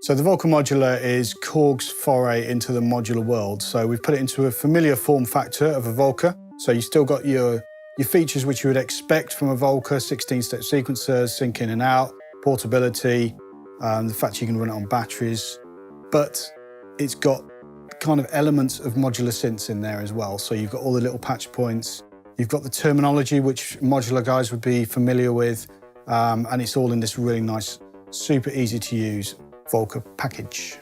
So the Volca Modular is Korg's foray into the modular world. So we've put it into a familiar form factor of a Volca. So you still got your features which you would expect from a Volca, 16-step sequencers, sync in and out, portability, the fact you can run it on batteries. But it's got kind of elements of modular synths in there as well. So you've got all the little patch points. You've got the terminology which modular guys would be familiar with. And it's all in this really nice, super easy to use Volca package.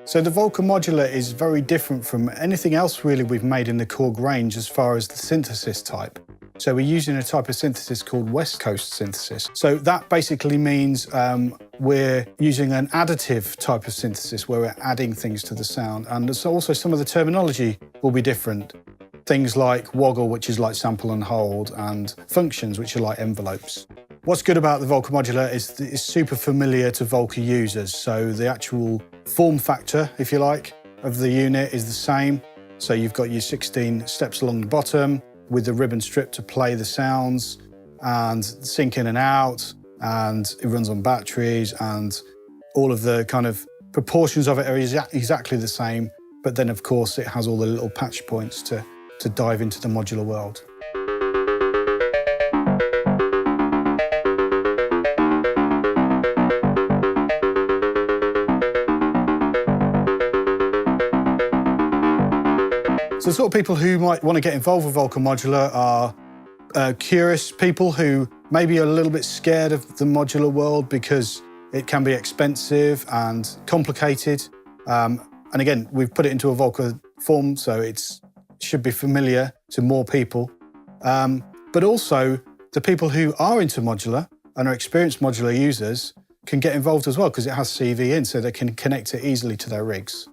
So the Volca Modular is very different from anything else really we've made in the Korg range as far as the synthesis type. So we're using a type of synthesis called West Coast synthesis. So that basically means we're using an additive type of synthesis where we're adding things to the sound. And so also some of the terminology will be different. Things like woggle, which is like sample and hold, and functions, which are like envelopes. What's good about the Volca Modular is it's super familiar to Volca users. So the actual form factor, if you like, of the unit is the same. So you've got your 16 steps along the bottom with the ribbon strip to play the sounds and sync in and out, and it runs on batteries, and all of the kind of proportions of it are exactly the same. But then, of course, it has all the little patch points to dive into the modular world. So the sort of people who might want to get involved with Volca Modular are curious people who maybe are a little bit scared of the modular world because it can be expensive and complicated. And again, we've put it into a Volca form, so it should be familiar to more people. But also, the people who are into modular and are experienced modular users can get involved as well because it has CV in, so they can connect it easily to their rigs.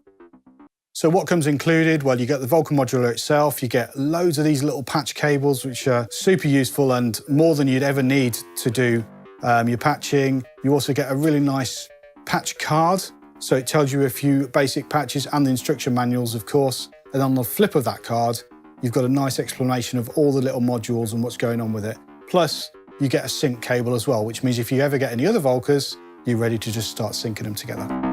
So what comes included? Well, you get the Volca Modular itself, you get loads of these little patch cables which are super useful and more than you'd ever need to do your patching. You also get a really nice patch card, so it tells you a few basic patches and the instruction manuals, of course. And on the flip of that card, you've got a nice explanation of all the little modules and what's going on with it. Plus, you get a sync cable as well, which means if you ever get any other Volcas, you're ready to just start syncing them together.